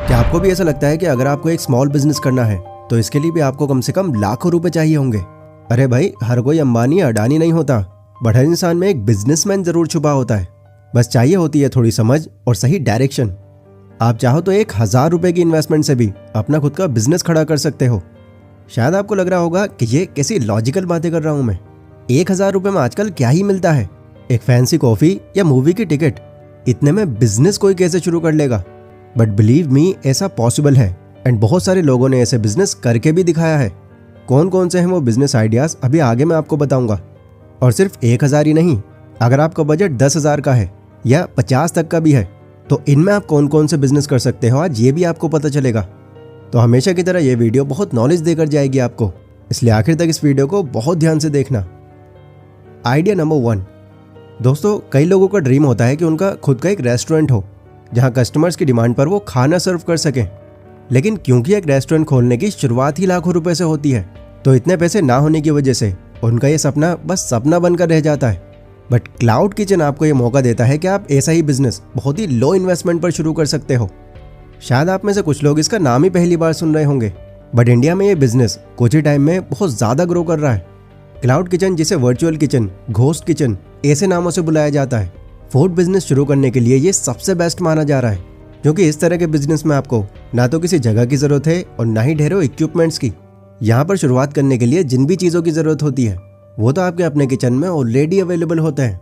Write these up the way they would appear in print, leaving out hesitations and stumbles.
क्या आपको भी ऐसा लगता है कि अगर आपको एक स्मॉल बिजनेस करना है तो इसके लिए भी आपको कम से कम लाखों रुपए चाहिए होंगे? अरे भाई, हर कोई अंबानी या अडानी नहीं होता, बट हर इंसान में एक बिजनेसमैन जरूर छुपा होता है। बस चाहिए होती है थोड़ी समझ और सही डायरेक्शन। आप चाहो तो 1,000 रुपए की इन्वेस्टमेंट से भी अपना खुद का बिजनेस खड़ा कर सकते हो। शायद आपको लग रहा होगा कि ये कैसी लॉजिकल बातें कर रहा हूं मैं। 1,000 रुपए में आजकल क्या ही मिलता है, एक फैंसी कॉफी या मूवी की टिकट। इतने में बिजनेस कोई कैसे शुरू कर लेगा? बट बिलीव मी, ऐसा पॉसिबल है एंड बहुत सारे लोगों ने ऐसे बिजनेस करके भी दिखाया है। कौन कौन से हैं वो बिजनेस आइडियाज अभी आगे मैं आपको बताऊंगा। और सिर्फ 1,000 ही नहीं, अगर आपका बजट 10,000 का है या 50 तक का भी है तो इनमें आप कौन कौन से बिजनेस कर सकते हो आज ये भी आपको पता चलेगा। तो हमेशा की तरह ये वीडियो बहुत नॉलेज देकर जाएगी आपको, इसलिए आखिर तक इस वीडियो को बहुत ध्यान से देखना। Idea number 1। दोस्तों, कई लोगों का ड्रीम होता है कि उनका खुद का एक रेस्टोरेंट हो जहां कस्टमर्स की डिमांड पर वो खाना सर्व कर सकें। लेकिन क्योंकि एक रेस्टोरेंट खोलने की शुरुआत ही लाखों रुपए से होती है, तो इतने पैसे ना होने की वजह से उनका ये सपना बस सपना बनकर रह जाता है। बट क्लाउड किचन आपको ये मौका देता है कि आप ऐसा ही बिजनेस बहुत ही लो इन्वेस्टमेंट पर शुरू कर सकते हो। शायद आप में से कुछ लोग इसका नाम ही पहली बार सुन रहे होंगे, बट इंडिया में ये बिजनेस कुछ ही टाइम में बहुत ज़्यादा ग्रो कर रहा है। क्लाउड किचन, जिसे वर्चुअल किचन, घोस्ट किचन ऐसे नामों से बुलाया जाता है, फूड बिजनेस शुरू करने के लिए ये सबसे बेस्ट माना जा रहा है, क्योंकि इस तरह के बिजनेस में आपको ना तो किसी जगह की जरूरत है और ना ही ढेरों इक्विपमेंट्स की। यहाँ पर शुरुआत करने के लिए जिन भी चीज़ों की जरूरत होती है वो तो आपके अपने किचन में ऑलरेडी अवेलेबल होते हैं।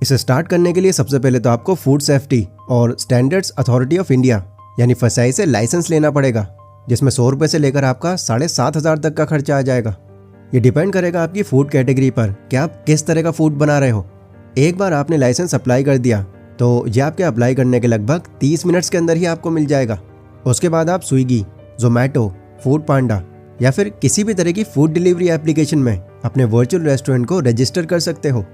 इसे स्टार्ट करने के लिए सबसे पहले तो आपको फूड सेफ्टी और स्टैंडर्ड्स अथॉरिटी ऑफ इंडिया यानी फसाई से लाइसेंस लेना पड़ेगा, जिसमें 100 रुपये से लेकर आपका 7,500 तक का खर्चा आ जाएगा। ये डिपेंड करेगा आपकी फूड कैटेगरी पर कि आप किस तरह का फूड बना रहे हो। एक बार आपने लाइसेंस अप्लाई कर दिया तो ये आपके अप्लाई करने के लगभग 30 मिनट्स के अंदर ही आपको मिल जाएगा। उसके बाद आप स्विगी, जोमेटो, फूड पांडा या फिर किसी भी तरह की फूड डिलीवरी एप्लीकेशन में अपने वर्चुअल रेस्टोरेंट को रजिस्टर कर सकते हो।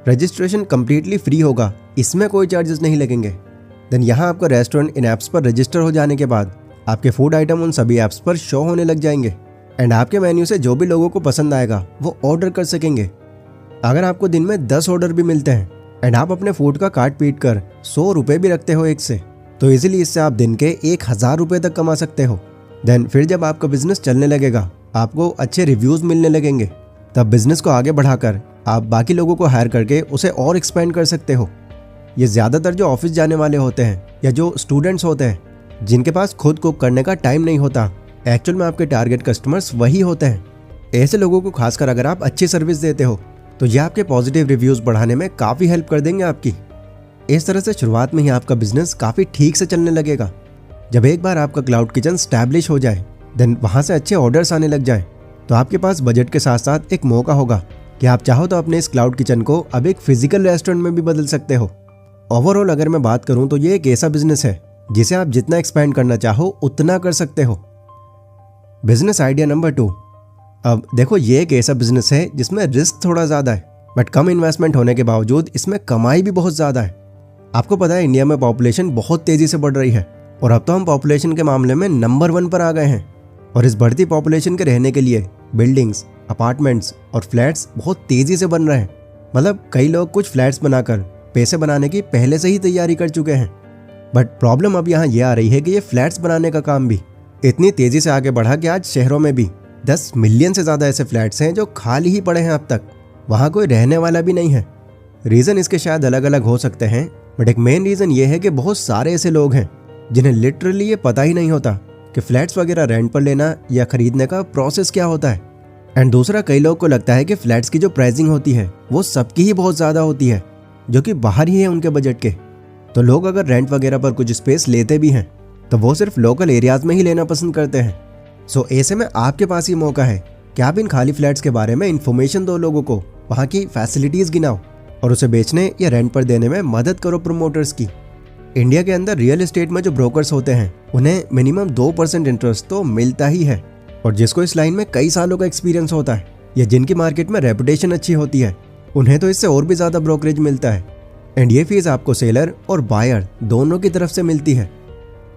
रजिस्ट्रेशन कम्प्लीटली फ्री होगा, इसमें कोई चार्जेस नहीं लगेंगे। देन यहाँ आपका रेस्टोरेंट इन ऐप्स पर रजिस्टर हो जाने के बाद आपके फूड आइटम उन सभी ऐप्स पर शो होने लग जाएंगे एंड आपके मेन्यू से जो भी लोगों को पसंद आएगा वो ऑर्डर कर सकेंगे। अगर आपको दिन में 10 ऑर्डर भी मिलते हैं एंड आप अपने फूड का कार्ट पीट कर 100 रुपये भी रखते हो एक से, तो इजीली इससे आप दिन के 1,000 रुपये तक कमा सकते हो। देन फिर जब आपका बिजनेस चलने लगेगा, आपको अच्छे रिव्यूज मिलने लगेंगे, तब बिजनेस को आगे बढ़ाकर आप बाकी लोगों को हायर करके उसे और एक्सपेंड कर सकते हो। ये ज़्यादातर जो ऑफिस जाने वाले होते हैं या जो स्टूडेंट्स होते हैं जिनके पास खुद कुक करने का टाइम नहीं होता, एक्चुअल में आपके टारगेट कस्टमर्स वही होते हैं। ऐसे लोगों को खासकर अगर आप अच्छी सर्विस देते हो तो ये आपके पॉजिटिव रिव्यूज़ बढ़ाने में काफ़ी हेल्प कर देंगे आपकी। इस तरह से शुरुआत में ही आपका बिजनेस काफ़ी ठीक से चलने लगेगा। जब एक बार आपका क्लाउड किचन स्टैब्लिश हो जाए, देन वहाँ से अच्छे ऑर्डर्स आने लग जाए, तो आपके पास बजट के साथ साथ एक मौका होगा कि आप चाहो तो अपने इस क्लाउड किचन को अब एक फिजिकल रेस्टोरेंट में भी बदल सकते हो। ओवरऑल अगर मैं बात करूँ तो ये एक ऐसा बिजनेस है जिसे आप जितना एक्सपेंड करना चाहो उतना कर सकते हो। Business idea number 2। अब देखो, ये एक ऐसा बिजनेस है जिसमें रिस्क थोड़ा ज़्यादा है, बट कम इन्वेस्टमेंट होने के बावजूद इसमें कमाई भी बहुत ज़्यादा है। आपको पता है इंडिया में पॉपुलेशन बहुत तेज़ी से बढ़ रही है और अब तो हम पॉपुलेशन के मामले में नंबर 1 पर आ गए हैं। और इस बढ़ती पॉपुलेशन के रहने के लिए बिल्डिंग्स, अपार्टमेंट्स और फ्लैट्स बहुत तेज़ी से बन रहे हैं। मतलब कई लोग कुछ फ्लैट्स बनाकर पैसे बनाने की पहले से ही तैयारी कर चुके हैं। बट प्रॉब्लम अब यहाँ ये आ रही है कि ये फ्लैट्स बनाने का काम भी इतनी तेज़ी से आगे बढ़ा कि आज शहरों में भी 10 मिलियन से ज़्यादा ऐसे फ्लैट्स हैं जो खाली ही पड़े हैं अब तक, वहाँ कोई रहने वाला भी नहीं है। रीज़न इसके शायद अलग अलग हो सकते हैं, बट एक मेन रीज़न ये है कि बहुत सारे ऐसे लोग हैं जिन्हें लिटरली ये पता ही नहीं होता कि फ्लैट्स वगैरह रेंट पर लेना या खरीदने का प्रोसेस क्या होता है। एंड दूसरा, कई लोगों को लगता है कि फ्लैट्स की जो प्राइसिंग होती है वो सबकी ही बहुत ज़्यादा होती है, जो कि बाहर ही है उनके बजट के। तो लोग अगर रेंट वगैरह पर कुछ स्पेस लेते भी हैं तो वो सिर्फ लोकल एरियाज में ही लेना पसंद करते हैं। सो ऐसे में आपके पास ये मौका है कि आप इन खाली फ्लैट्स के बारे में इन्फॉर्मेशन दो लोगों को, वहाँ की फैसिलिटीज़ गिनाओ और उसे बेचने या रेंट पर देने में मदद करो प्रमोटर्स की। इंडिया के अंदर रियल एस्टेट में जो ब्रोकर्स होते हैं उन्हें मिनिमम 2% इंटरेस्ट तो मिलता ही है, और जिसको इस लाइन में कई सालों का एक्सपीरियंस होता है या जिनकी मार्केट में रेपुटेशन अच्छी होती है, उन्हें तो इससे और भी ज़्यादा ब्रोकरेज मिलता है। एंड ये फीस आपको सेलर और बायर दोनों की तरफ से मिलती है।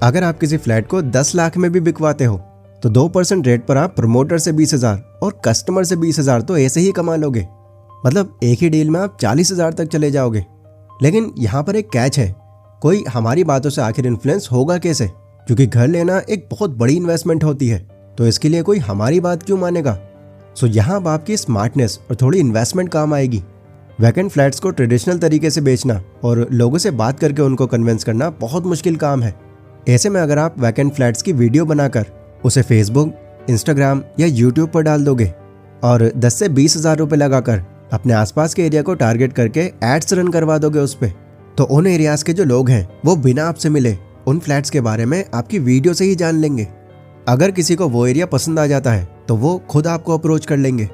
अगर आप किसी फ्लैट को 10 लाख में भी बिकवाते हो तो 2% रेट पर आप प्रमोटर से 20,000 और कस्टमर से 20,000 तो ऐसे ही कमा लोगे। मतलब एक ही डील में आप 40,000 तक चले जाओगे। लेकिन यहाँ पर एक कैच है, कोई हमारी बातों से आखिर इन्फ्लुएंस होगा कैसे? क्योंकि घर लेना एक बहुत बड़ी इन्वेस्टमेंट होती है, तो इसके लिए कोई हमारी बात क्यों मानेगा। सो यहाँ अब आपकी स्मार्टनेस और थोड़ी इन्वेस्टमेंट काम आएगी। वैकेंट फ्लैट्स को ट्रेडिशनल तरीके से बेचना और लोगों से बात करके उनको कन्विंस करना बहुत मुश्किल काम है। ऐसे में अगर आप वैकेंट फ्लैट्स की वीडियो बनाकर उसे फेसबुक, इंस्टाग्राम या यूट्यूब पर डाल दोगे और 10 से 20 हज़ार रुपये लगाकर अपने आसपास के एरिया को टारगेट करके एड्स रन करवा दोगे उस पर, तो उन एरियाज के जो लोग हैं वो बिना आपसे मिले उन फ्लैट्स के बारे में आपकी वीडियो से ही जान लेंगे। अगर किसी को वो एरिया पसंद आ जाता है तो वो खुद आपको अप्रोच कर लेंगे।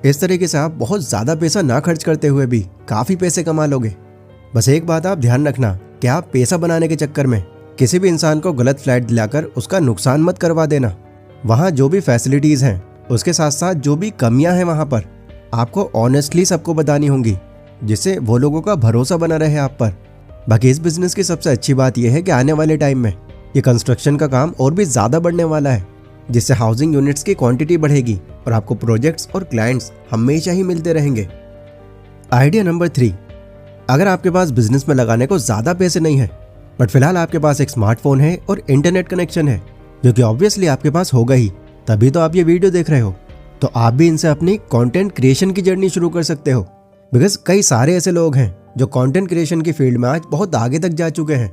इस तरीके से आप बहुत ज़्यादा पैसा ना खर्च करते हुए भी काफ़ी पैसे कमा लोगे। बस एक बात आप ध्यान रखना कि आप पैसा बनाने के चक्कर में किसी भी इंसान को गलत फ्लैट दिलाकर उसका नुकसान मत करवा देना। वहाँ जो भी फैसिलिटीज़ हैं उसके साथ साथ जो भी कमियां हैं वहाँ पर आपको ऑनेस्टली सबको बतानी होंगी, जिससे वो लोगों का भरोसा बना रहे आप पर। बाकी इस बिज़नेस की सबसे अच्छी बात यह है कि आने वाले टाइम में ये कंस्ट्रक्शन का काम और भी ज़्यादा बढ़ने वाला है, जिससे हाउसिंग यूनिट्स की क्वांटिटी बढ़ेगी और आपको प्रोजेक्ट्स और क्लाइंट्स हमेशा ही मिलते रहेंगे। आइडिया नंबर 3, अगर आपके पास बिजनेस में लगाने को ज़्यादा पैसे नहीं है बट फिलहाल आपके पास एक स्मार्टफोन है और इंटरनेट कनेक्शन है, जो कि ऑब्वियसली आपके पास होगा ही, तभी तो आप ये वीडियो देख रहे हो, तो आप भी इनसे अपनी कंटेंट क्रिएशन की जर्नी शुरू कर सकते हो। बिकॉज कई सारे ऐसे लोग हैं जो कंटेंट क्रिएशन की फील्ड में आज बहुत आगे तक जा चुके हैं।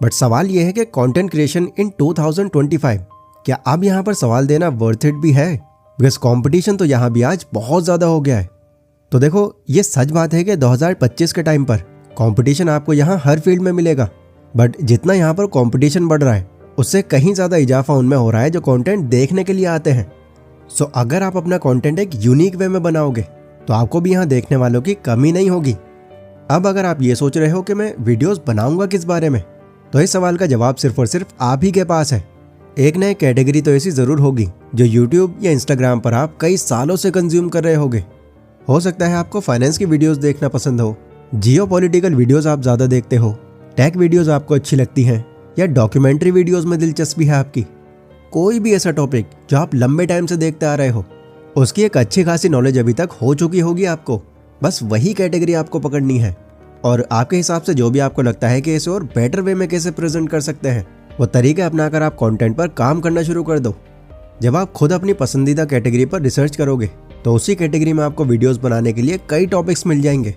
बट सवाल यह है कि कंटेंट क्रिएशन इन 2025, क्या अब यहाँ पर सवाल देना वर्थ इट भी है? बिकॉज कंपटीशन तो यहाँ भी आज बहुत ज़्यादा हो गया है। तो देखो, ये सच बात है कि 2025 के टाइम पर कंपटीशन आपको यहाँ हर फील्ड में मिलेगा, बट जितना यहाँ पर कंपटीशन बढ़ रहा है उससे कहीं ज़्यादा इजाफा उनमें हो रहा है जो कंटेंट देखने के लिए आते हैं। सो अगर आप अपना कंटेंट एक यूनिक वे में बनाओगे तो आपको भी यहाँ देखने वालों की कमी नहीं होगी। अब अगर आप ये सोच रहे हो कि मैं वीडियोस बनाऊंगा किस बारे में, तो इस सवाल का जवाब सिर्फ और सिर्फ आप ही के पास है। एक नई कैटेगरी तो ऐसी ज़रूर होगी जो यूट्यूब या इंस्टाग्राम पर आप कई सालों से कंज्यूम कर रहे होगे। हो सकता है आपको फाइनेंस की वीडियोस देखना पसंद हो, जियोपॉलिटिकल वीडियोस आप ज़्यादा देखते हो, टेक वीडियोस आपको अच्छी लगती हैं, या डॉक्यूमेंट्री वीडियोस में दिलचस्पी है आपकी। कोई भी ऐसा टॉपिक जो आप लंबे टाइम से देखते आ रहे हो, उसकी एक अच्छी खासी नॉलेज अभी तक हो चुकी होगी आपको। बस वही कैटेगरी आपको पकड़नी है और आपके हिसाब से जो भी आपको लगता है कि इसे और बेटर वे में कैसे प्रेजेंट कर सकते हैं, वो तरीके अपनाकर आप कंटेंट पर काम करना शुरू कर दो। जब आप खुद अपनी पसंदीदा कैटेगरी पर रिसर्च करोगे तो उसी कैटेगरी में आपको वीडियोस बनाने के लिए कई टॉपिक्स मिल जाएंगे।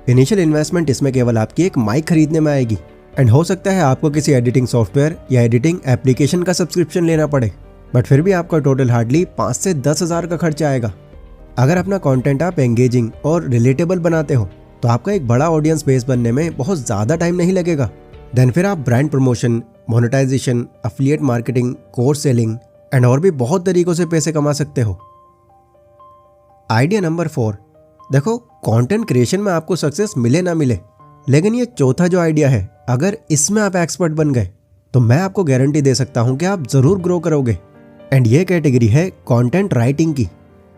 इनिशियल इन्वेस्टमेंट इसमें केवल आपकी एक माइक खरीदने में आएगी एंड हो सकता है आपको किसी एडिटिंग सॉफ्टवेयर या एडिटिंग एप्लीकेशन का सब्सक्रिप्शन लेना पड़े, बट फिर भी आपका टोटल हार्डली 5 से 10 हज़ार का खर्चा आएगा। अगर अपना कंटेंट आप एंगेजिंग और रिलेटेबल बनाते हो तो आपका एक बड़ा ऑडियंस बेस बनने में बहुत ज़्यादा टाइम नहीं लगेगा। देन फिर आप brand promotion, monetization, affiliate marketing, course selling and और भी बहुत तरीकों से पैसे कमा सकते हो। आइडिया नंबर 4, देखो, कंटेंट क्रिएशन में आपको सक्सेस मिले ना मिले, लेकिन ये चौथा जो आइडिया है, अगर इसमें आप एक्सपर्ट बन गए तो मैं आपको गारंटी दे सकता हूं कि आप ज़रूर ग्रो करोगे। एंड ये कैटेगरी है कंटेंट राइटिंग की।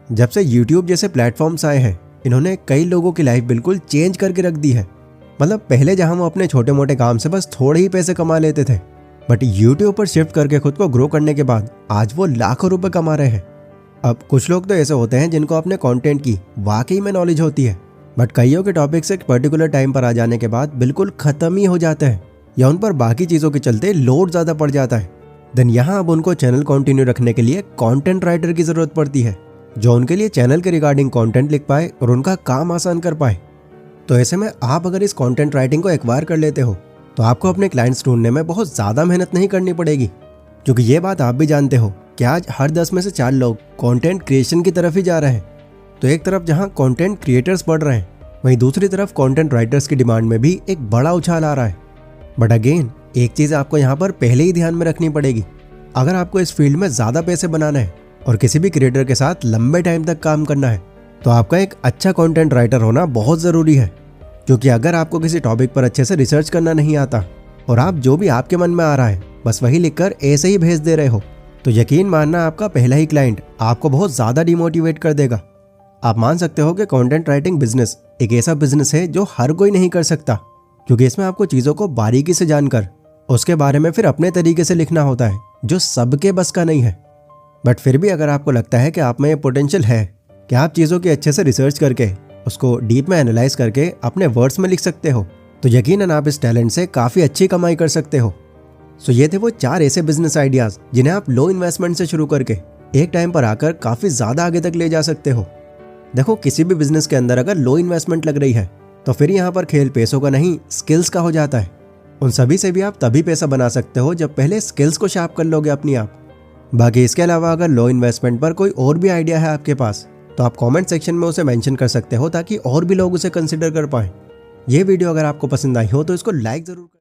जब से यूट्यूब जैसे प्लेटफॉर्म्स आए हैं, इन्होंने कई लोगों की लाइफ बिल्कुल चेंज करके रख दी है। मतलब पहले जहां वो अपने छोटे मोटे काम से बस थोड़े ही पैसे कमा लेते थे, बट यूट्यूब पर शिफ्ट करके खुद को ग्रो करने के बाद आज वो लाखों रुपए कमा रहे हैं। अब कुछ लोग तो ऐसे होते हैं जिनको अपने कंटेंट की वाकई में नॉलेज होती है, बट कईयों के टॉपिक्स एक पर्टिकुलर टाइम पर आ जाने के बाद बिल्कुल ख़त्म ही हो जाते हैं या उन पर बाकी चीज़ों के चलते लोड ज़्यादा पड़ जाता है। देन यहाँ अब उनको चैनल कंटिन्यू रखने के लिए कंटेंट राइटर की ज़रूरत पड़ती है, जो उनके लिए चैनल के रिगार्डिंग कंटेंट लिख पाए और उनका काम आसान कर पाए। तो ऐसे में आप अगर इस कंटेंट राइटिंग को एक्वायर कर लेते हो तो आपको अपने क्लाइंट्स ढूंढने में बहुत ज़्यादा मेहनत नहीं करनी पड़ेगी, क्योंकि ये बात आप भी जानते हो कि आज हर 10 में से 4 लोग कंटेंट क्रिएशन की तरफ ही जा रहे हैं। तो एक तरफ जहाँ कंटेंट क्रिएटर्स बढ़ रहे हैं, वहीं दूसरी तरफ कंटेंट राइटर्स की डिमांड में भी एक बड़ा उछाल आ रहा है। बट अगेन, एक चीज़ आपको यहाँ पर पहले ही ध्यान में रखनी पड़ेगी। अगर आपको इस फील्ड में ज़्यादा पैसे बनाना है और किसी भी क्रिएटर के साथ लंबे टाइम तक काम करना है, तो आपका एक अच्छा कंटेंट राइटर होना बहुत ज़रूरी है। क्योंकि अगर आपको किसी टॉपिक पर अच्छे से रिसर्च करना नहीं आता और आप जो भी आपके मन में आ रहा है बस वही लिखकर ऐसे ही भेज दे रहे हो, तो यकीन मानना आपका पहला ही क्लाइंट आपको बहुत ज़्यादा डिमोटिवेट कर देगा। आप मान सकते हो कि कंटेंट राइटिंग बिजनेस एक ऐसा बिजनेस है जो हर कोई नहीं कर सकता, क्योंकि इसमें आपको चीज़ों को बारीकी से जानकर उसके बारे में फिर अपने तरीके से लिखना होता है, जो सबके बस का नहीं है। बट फिर भी अगर आपको लगता है कि आप में ये पोटेंशियल है कि आप चीज़ों की अच्छे से रिसर्च करके उसको डीप में एनालाइज करके अपने वर्ड्स में लिख सकते हो, तो यकीनन आप इस टैलेंट से काफ़ी अच्छी कमाई कर सकते हो। सो ये थे वो 4 ऐसे बिजनेस आइडियाज जिन्हें आप लो इन्वेस्टमेंट से शुरू करके एक टाइम पर आकर काफी ज्यादा आगे तक ले जा सकते हो। देखो, किसी भी बिजनेस के अंदर अगर लो इन्वेस्टमेंट लग रही है तो फिर यहाँ पर खेल पैसों का नहीं, स्किल्स का हो जाता है। उन सभी से भी आप तभी पैसा बना सकते हो जब पहले स्किल्स को शार्प कर लोगे अपनी आप। बाकी इसके अलावा अगर लो इन्वेस्टमेंट पर कोई और भी आइडिया है आपके पास तो आप कमेंट सेक्शन में उसे मेंशन कर सकते हो ताकि और भी लोग उसे कंसिडर कर पाएं। ये वीडियो अगर आपको पसंद आई हो तो इसको लाइक जरूर